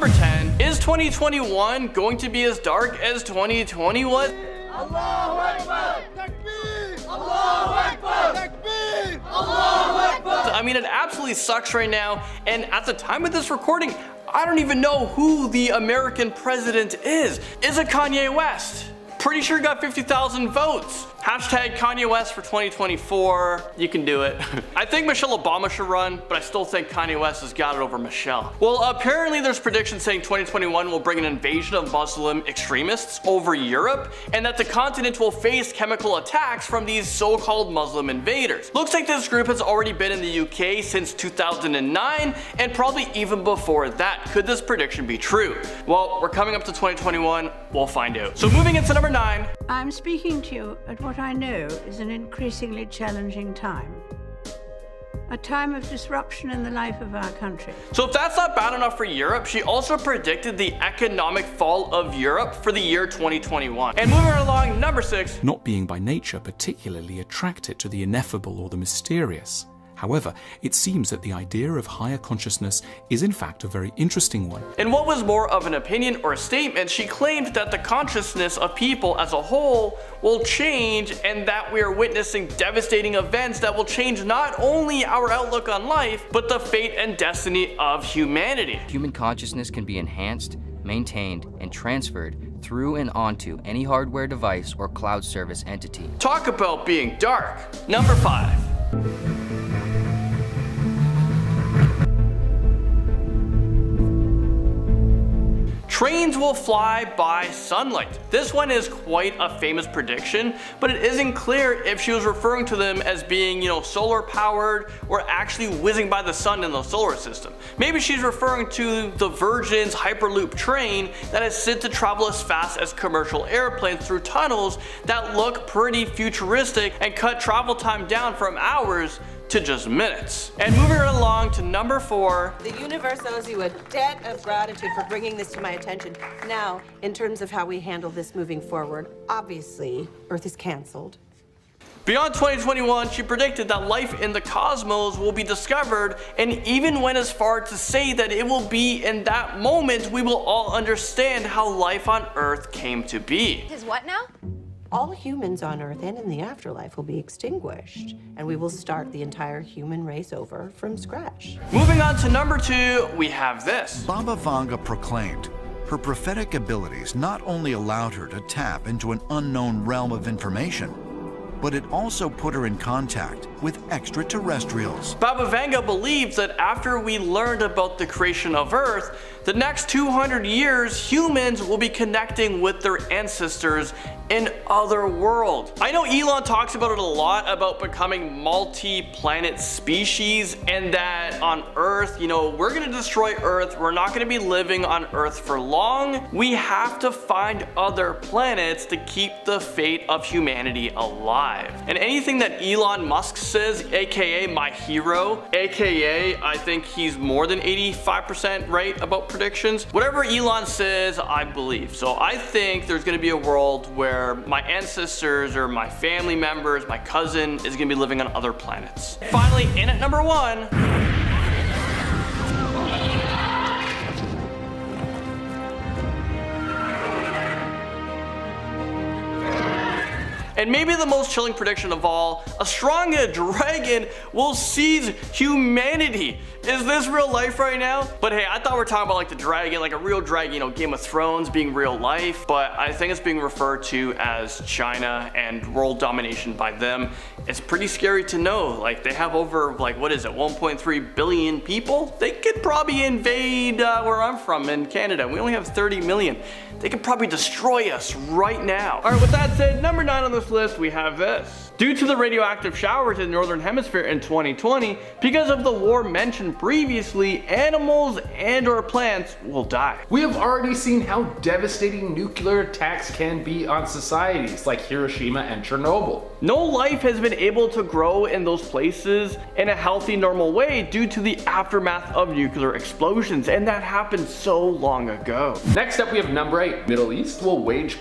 number 10, is 2021 going to be as dark as 2020 was? Allahu Akbar! Takbir! Allahu Akbar! Takbir! Allahu Akbar! I mean, it absolutely sucks right now, and at the time of this recording, I don't even know who the American president is. Is it Kanye West? Pretty sure he got 50,000 votes. Hashtag Kanye West for 2024. You can do it. I think Michelle Obama should run, but I still think Kanye West has got it over Michelle. Well, apparently there's predictions saying 2021 will bring an invasion of Muslim extremists over Europe, and that the continent will face chemical attacks from these so-called Muslim invaders. Looks like this group has already been in the UK since 2009, and probably even before that. Could this prediction be true? Well, we're coming up to 2021, we'll find out. So moving into number 9. I'm speaking to you at what I know is an increasingly challenging time. A time of disruption in the life of our country. So if that's not bad enough for Europe, she also predicted the economic fall of Europe for the year 2021. And moving along, number 6. Not being by nature particularly attracted to the ineffable or the mysterious. However, it seems that the idea of higher consciousness is in fact a very interesting one. In what was more of an opinion or a statement, she claimed that the consciousness of people as a whole will change, and that we are witnessing devastating events that will change not only our outlook on life, but the fate and destiny of humanity. Human consciousness can be enhanced, maintained, and transferred through and onto any hardware device or cloud service entity. Talk about being dark. Number 5. Trains will fly by sunlight. This one is quite a famous prediction, but it isn't clear if she was referring to them as being, solar powered or actually whizzing by the sun in the solar system. Maybe she's referring to the Virgin's Hyperloop train that is said to travel as fast as commercial airplanes through tunnels that look pretty futuristic and cut travel time down from hours to just minutes. And moving right along to number 4. The universe owes you a debt of gratitude for bringing this to my attention. Now, in terms of how we handle this moving forward, obviously, Earth is canceled. Beyond 2021, she predicted that life in the cosmos will be discovered, and even went as far to say that it will be in that moment we will all understand how life on Earth came to be. Is what now? All humans on Earth and in the afterlife will be extinguished, and we will start the entire human race over from scratch. Moving on to number 2, we have this. Baba Vanga proclaimed her prophetic abilities not only allowed her to tap into an unknown realm of information, but it also put her in contact with extraterrestrials. Baba Vanga believes that after we learned about the creation of Earth, the next 200 years, humans will be connecting with their ancestors in other worlds. I know Elon talks about it a lot, about becoming multi-planet species, and that on Earth, we're gonna destroy Earth. We're not gonna be living on Earth for long. We have to find other planets to keep the fate of humanity alive. And anything that Elon Musk says, aka my hero, aka I think he's more than 85% right about predictions. Whatever Elon says, I believe. So I think there's gonna be a world where my ancestors or my family members, my cousin, is gonna be living on other planets. Finally, in at number 1. And maybe the most chilling prediction of all, a strong dragon will seize humanity. Is this real life right now? But hey, I thought we were talking about like the dragon, like a real dragon, Game of Thrones being real life, but I think it's being referred to as China and world domination by them. It's pretty scary to know, like they have over 1.3 billion people? They could probably invade where I'm from in Canada. We only have 30 million. They could probably destroy us right now. All right, with that said, number 9 on this list, we have this. Due to the radioactive showers in the Northern Hemisphere in 2020, because of the war mentioned previously, animals and or plants will die. We have already seen how devastating nuclear attacks can be on societies like Hiroshima and Chernobyl. No life has been able to grow in those places in a healthy, normal way due to the aftermath of nuclear explosions, and that happened so long ago. Next up, we have number 8. Middle East will wage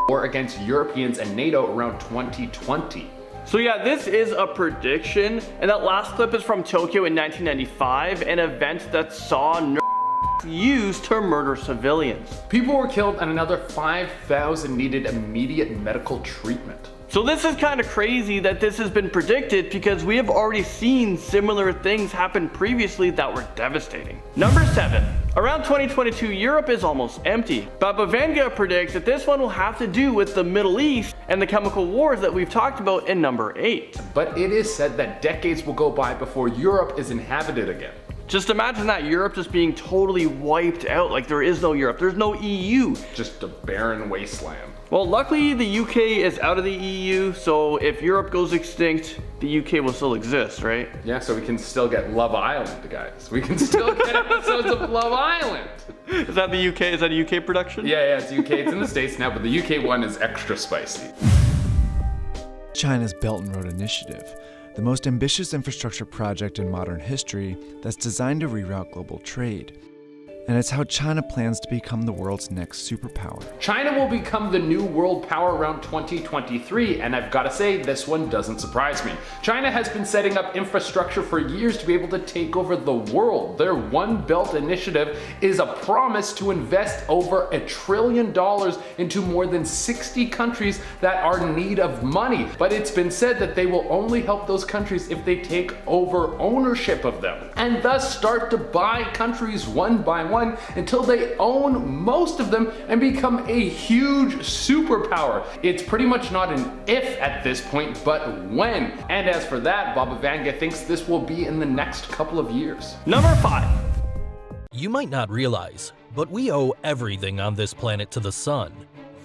war against Europeans and NATO around 2020. So yeah, this is a prediction, and that last clip is from Tokyo in 1995, an event that saw fact used to murder civilians. People were killed and another 5,000 needed immediate medical treatment. So this is kind of crazy that this has been predicted because we have already seen similar things happen previously that were devastating. Number 7. Around 2022, Europe is almost empty. Baba Vanga predicts that this one will have to do with the Middle East and the chemical wars that we've talked about in number 8. But it is said that decades will go by before Europe is inhabited again. Just imagine that, Europe just being totally wiped out, like there is no Europe, there's no EU. Just a barren wasteland. Well, luckily the UK is out of the EU, so if Europe goes extinct, the UK will still exist, right? Yeah, so we can still get Love Island, guys. We can still get episodes of Love Island. Is that the UK? Is that a UK production? Yeah, it's UK. It's in the States now, but the UK one is extra spicy. China's Belt and Road Initiative, the most ambitious infrastructure project in modern history that's designed to reroute global trade. And it's how China plans to become the world's next superpower. China will become the new world power around 2023, and I've got to say, this one doesn't surprise me. China has been setting up infrastructure for years to be able to take over the world. Their One Belt initiative is a promise to invest over $1 trillion into more than 60 countries that are in need of money. But it's been said that they will only help those countries if they take over ownership of them, and thus start to buy countries one by one until they own most of them and become a huge superpower. It's pretty much not an if at this point, but when. And as for that, Baba Vanga thinks this will be in the next couple of years. Number 5. You might not realize, but we owe everything on this planet to the sun.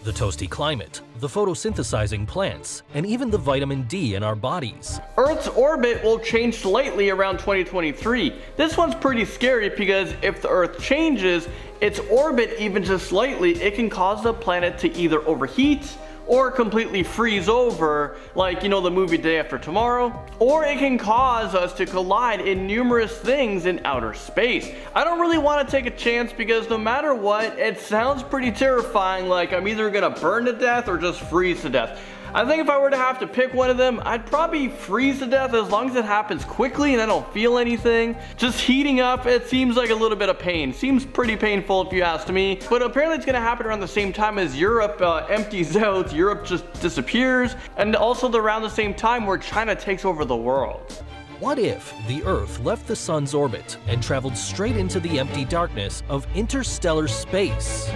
The toasty climate, the photosynthesizing plants, and even the vitamin D in our bodies. Earth's orbit will change slightly around 2023. This one's pretty scary because if the Earth changes its orbit even just slightly, it can cause the planet to either overheat or completely freeze over, like, you know, the movie Day After Tomorrow, or it can cause us to collide in numerous things in outer space. I don't really want to take a chance because no matter what, it sounds pretty terrifying, like I'm either gonna burn to death or just freeze to death. I think if I were to have to pick one of them, I'd probably freeze to death as long as it happens quickly and I don't feel anything. Just heating up, it seems like a little bit of pain. Seems pretty painful if you ask me. But apparently it's gonna happen around the same time as Europe empties out, Europe just disappears, and also around the same time where China takes over the world. What if the Earth left the sun's orbit and traveled straight into the empty darkness of interstellar space?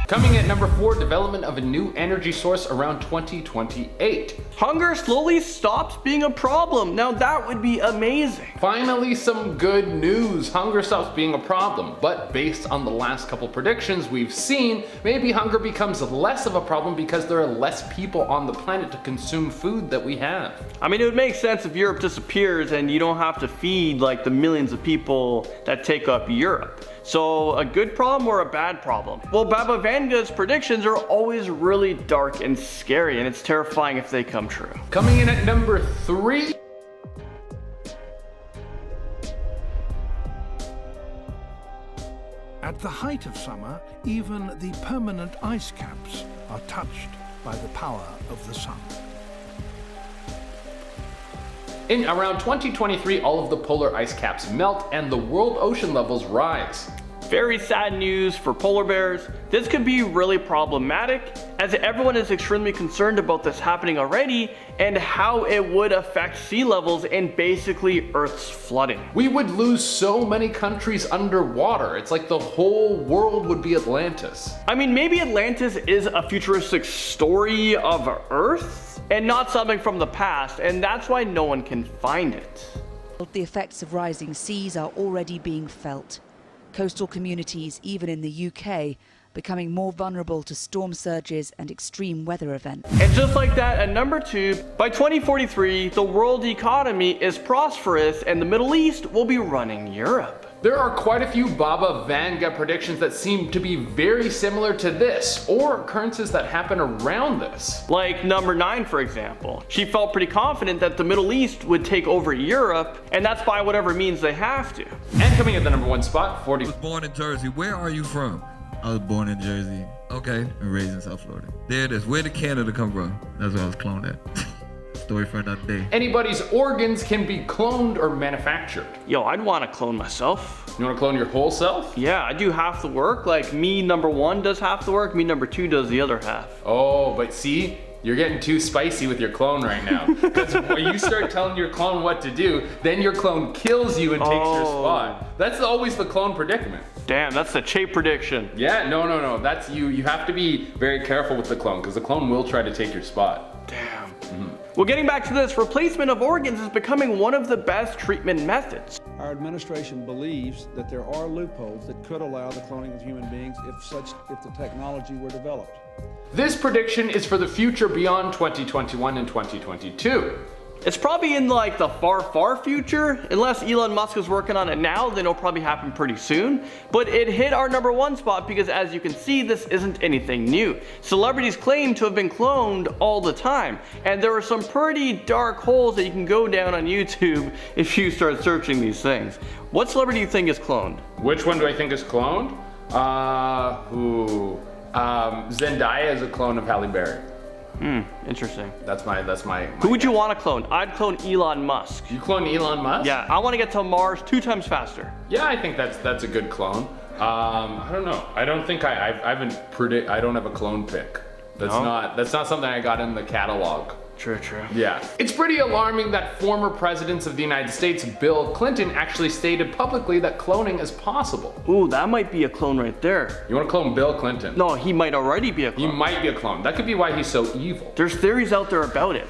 Coming at number 4, development of a new energy source around 2028. Hunger slowly stops being a problem. Now that would be amazing. Finally, some good news. Hunger stops being a problem, but based on the last couple predictions we've seen, maybe hunger becomes less of a problem because there are less people on the planet to consume food that we have. I mean, it would make sense if Europe disappears and you don't have to feed like the millions of people that take up Europe. So a good problem or a bad problem? Well, Baba Vanga's predictions are always really dark and scary, and it's terrifying if they come true. Coming in at number 3. At the height of summer, even the permanent ice caps are touched by the power of the sun. In around 2023, all of the polar ice caps melt and the world ocean levels rise. Very sad news for polar bears. This could be really problematic as everyone is extremely concerned about this happening already and how it would affect sea levels and basically Earth's flooding. We would lose so many countries underwater. It's like the whole world would be Atlantis. I mean, maybe Atlantis is a futuristic story of Earth and not something from the past, and that's why no one can find it. The effects of rising seas are already being felt. Coastal communities, even in the UK, becoming more vulnerable to storm surges and extreme weather events. And just like that, at number 2, by 2043, the world economy is prosperous and the Middle East will be running Europe. There are quite a few Baba Vanga predictions that seem to be very similar to this, or occurrences that happen around this. Like number 9, for example. She felt pretty confident that the Middle East would take over Europe, and that's by whatever means they have to. And coming at the number 1 spot, 40. I was born in Jersey. Where are you from? I was born in Jersey. Okay, and raised in South Florida. There it is. Where did Canada come from? That's where I was cloned at. story for another day. Anybody's organs can be cloned or manufactured. Yo, I'd want to clone myself. You want to clone your whole self? Yeah, I do half the work. Like me number 1 does half the work, me number 2 does the other half. Oh, but see, you're getting too spicy with your clone right now. Because when you start telling your clone what to do, then your clone kills you and takes your spot. That's always the clone predicament. Damn, that's the Che prediction. Yeah, no. That's you. You have to be very careful with the clone because the clone will try to take your spot. Damn. Well, getting back to this, replacement of organs is becoming one of the best treatment methods. Our administration believes that there are loopholes that could allow the cloning of human beings if the technology were developed. This prediction is for the future beyond 2021 and 2022. It's probably in like the far future. Unless Elon Musk is working on it now, then it'll probably happen pretty soon. But it hit our number 1 spot because, as you can see, this isn't anything new. Celebrities claim to have been cloned all the time. And there are some pretty dark holes that you can go down on YouTube if you start searching these things. What celebrity do you think is cloned? Which one do I think is cloned? Zendaya is a clone of Halle Berry. Interesting. That's my Who would you want to clone? I'd clone Elon Musk. You clone Elon Musk? Yeah, I want to get to Mars 2 times faster. Yeah, I think that's a good clone. I don't know. I don't think I don't have a clone pick. That's not something I got in the catalog. True. Yeah. It's pretty alarming that former presidents of the United States, Bill Clinton, actually stated publicly that cloning is possible. Ooh, that might be a clone right there. You want to clone Bill Clinton? No, he might already be a clone. He might be a clone. That could be why he's so evil. There's theories out there about it.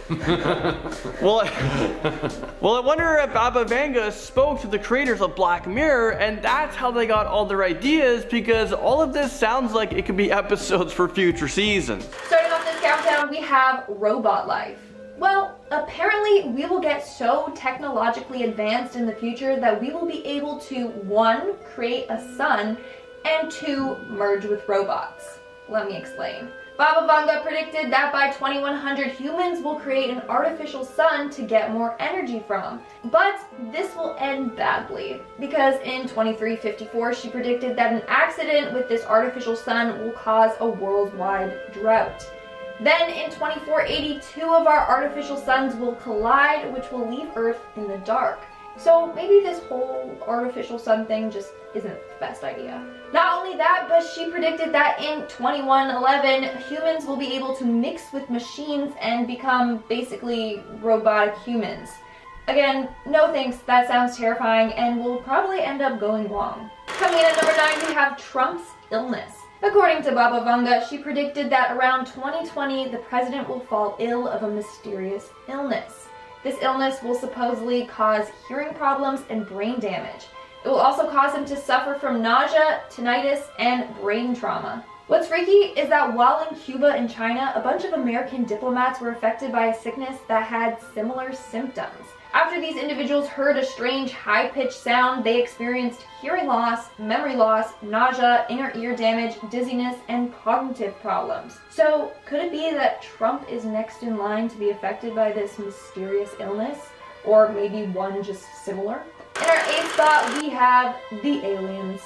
Well, I wonder if Vanga spoke to the creators of Black Mirror, and that's how they got all their ideas, because all of this sounds like it could be episodes for future seasons. Starting off this countdown, we have robot life. Well, apparently we will get so technologically advanced in the future that we will be able to 1, create a sun, and 2, merge with robots. Let me explain. Baba Vanga predicted that by 2100 humans will create an artificial sun to get more energy from. But this will end badly, because in 2354 she predicted that an accident with this artificial sun will cause a worldwide drought. Then in 2480, 2 of our artificial suns will collide, which will leave Earth in the dark. So maybe this whole artificial sun thing just isn't the best idea. Not only that, but she predicted that in 2111, humans will be able to mix with machines and become basically robotic humans. Again, no thanks, that sounds terrifying and will probably end up going wrong. Coming in at number 9, we have Trump's illness. According to Baba Vanga, she predicted that around 2020, the president will fall ill of a mysterious illness. This illness will supposedly cause hearing problems and brain damage. It will also cause him to suffer from nausea, tinnitus, and brain trauma. What's freaky is that while in Cuba and China, a bunch of American diplomats were affected by a sickness that had similar symptoms. After these individuals heard a strange high-pitched sound, they experienced hearing loss, memory loss, nausea, inner ear damage, dizziness, and cognitive problems. So, could it be that Trump is next in line to be affected by this mysterious illness? Or maybe one just similar? In our 8th spot, we have the aliens.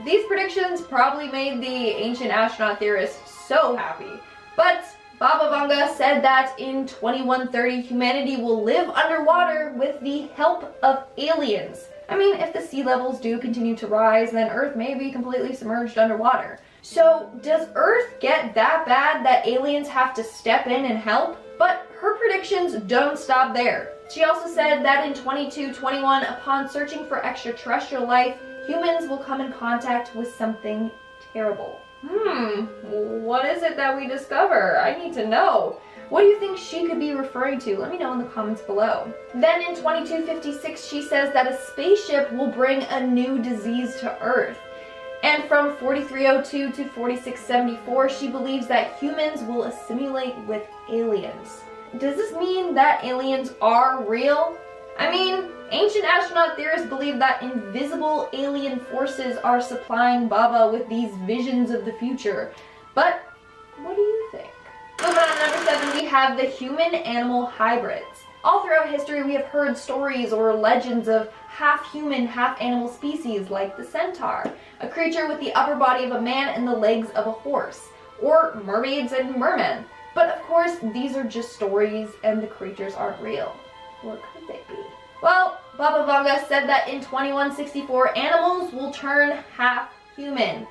These predictions probably made the ancient astronaut theorists so happy, but Baba Vanga said that in 2130 humanity will live underwater with the help of aliens. I mean, if the sea levels do continue to rise, then Earth may be completely submerged underwater. So, does Earth get that bad that aliens have to step in and help? But her predictions don't stop there. She also said that in 2221, upon searching for extraterrestrial life, humans will come in contact with something terrible. What is it that we discover? I need to know. What do you think she could be referring to? Let me know in the comments below. Then in 2256, she says that a spaceship will bring a new disease to Earth. And from 4302 to 4674, she believes that humans will assimilate with aliens. Does this mean that aliens are real? I mean, ancient astronaut theorists believe that invisible alien forces are supplying Baba with these visions of the future. But what do you think? Moving on to number 7, we have the human-animal hybrids. All throughout history, we have heard stories or legends of half-human, half-animal species like the centaur, a creature with the upper body of a man and the legs of a horse, or mermaids and mermen. But of course, these are just stories and the creatures aren't real. Or could they be? Well, Baba Vanga said that in 2164, animals will turn half human.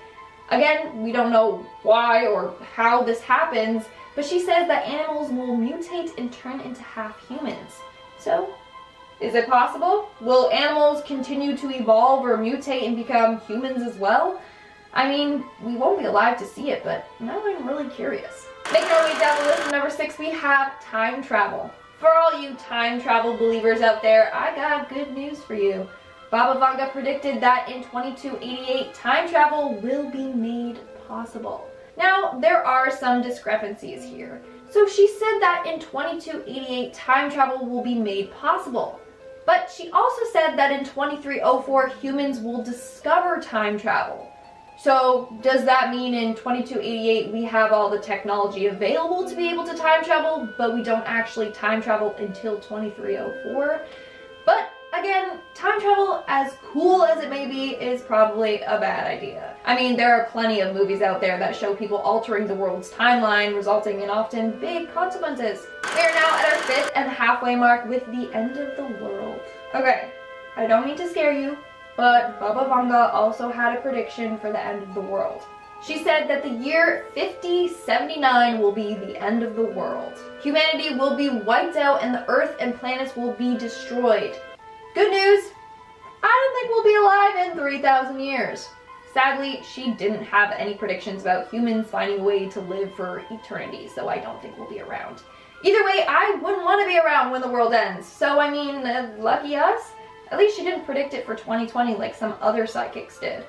Again, we don't know why or how this happens, but she says that animals will mutate and turn into half humans. So, is it possible? Will animals continue to evolve or mutate and become humans as well? I mean, we won't be alive to see it, but now I'm really curious. Making our way down the list at number 6, we have time travel. For all you time travel believers out there, I got good news for you. Baba Vanga predicted that in 2288, time travel will be made possible. Now, there are some discrepancies here. So she said that in 2288, time travel will be made possible. But she also said that in 2304, humans will discover time travel. So does that mean in 2288 we have all the technology available to be able to time travel, but we don't actually time travel until 2304? But again, time travel, as cool as it may be, is probably a bad idea. I mean, there are plenty of movies out there that show people altering the world's timeline, resulting in often big consequences. We are now at our 5th and halfway mark with the end of the world. Okay, I don't mean to scare you, but Baba Vanga also had a prediction for the end of the world. She said that the year 5079 will be the end of the world. Humanity will be wiped out and the Earth and planets will be destroyed. Good news, I don't think we'll be alive in 3,000 years. Sadly, she didn't have any predictions about humans finding a way to live for eternity, so I don't think we'll be around. Either way, I wouldn't want to be around when the world ends, so I mean, lucky us. At least she didn't predict it for 2020 like some other psychics did.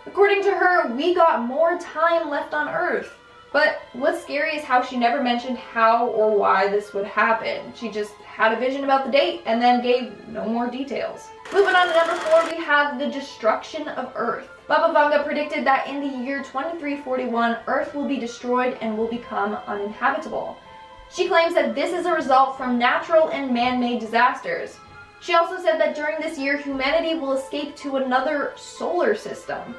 According to her, we got more time left on Earth. But what's scary is how she never mentioned how or why this would happen. She just had a vision about the date and then gave no more details. Moving on to number 4, we have the destruction of Earth. Baba Vanga predicted that in the year 2341, Earth will be destroyed and will become uninhabitable. She claims that this is a result from natural and man-made disasters. She also said that during this year, humanity will escape to another solar system.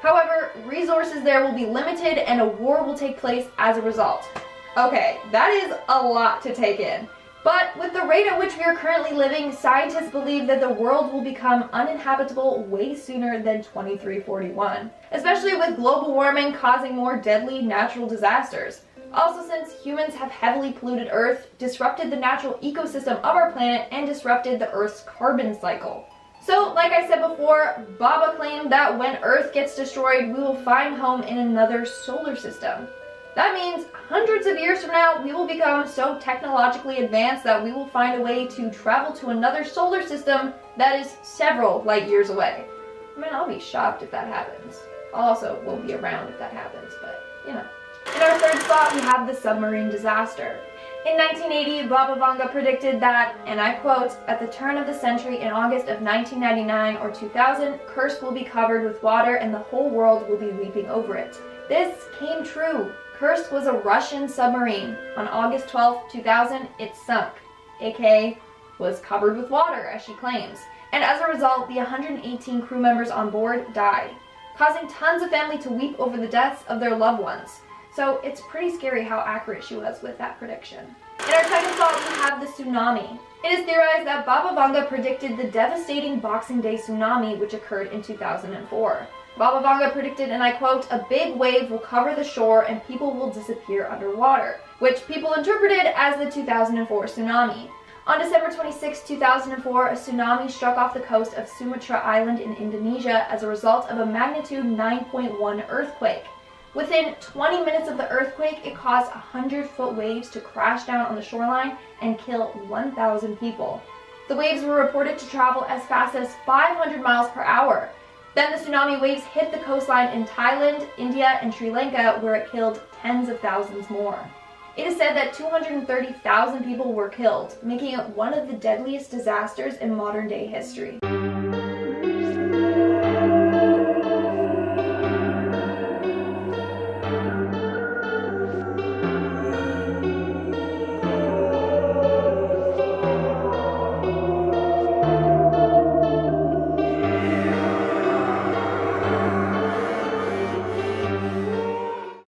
However, resources there will be limited and a war will take place as a result. Okay, that is a lot to take in. But with the rate at which we are currently living, scientists believe that the world will become uninhabitable way sooner than 2341, especially with global warming causing more deadly natural disasters. Also, since humans have heavily polluted Earth, disrupted the natural ecosystem of our planet, and disrupted the Earth's carbon cycle. So, like I said before, Baba claimed that when Earth gets destroyed, we will find home in another solar system. That means hundreds of years from now, we will become so technologically advanced that we will find a way to travel to another solar system that is several light years away. I mean, I'll be shocked if that happens. I also won't be around if that happens, but, you know. In our 3rd spot, we have the submarine disaster. In 1980, Baba Vanga predicted that, and I quote, "At the turn of the century in August of 1999 or 2000, Kursk will be covered with water and the whole world will be weeping over it." This came true. Kursk was a Russian submarine. On August 12, 2000, it sunk, aka was covered with water, as she claims. And as a result, the 118 crew members on board died, causing tons of family to weep over the deaths of their loved ones. So it's pretty scary how accurate she was with that prediction. In our 2nd spot, we have the tsunami. It is theorized that Baba Vanga predicted the devastating Boxing Day tsunami which occurred in 2004. Baba Vanga predicted, and I quote, "A big wave will cover the shore and people will disappear underwater," which people interpreted as the 2004 tsunami. On December 26, 2004, a tsunami struck off the coast of Sumatra Island in Indonesia as a result of a magnitude 9.1 earthquake. Within 20 minutes of the earthquake, it caused 100-foot waves to crash down on the shoreline and kill 1,000 people. The waves were reported to travel as fast as 500 miles per hour. Then the tsunami waves hit the coastline in Thailand, India, and Sri Lanka, where it killed tens of thousands more. It is said that 230,000 people were killed, making it one of the deadliest disasters in modern-day history.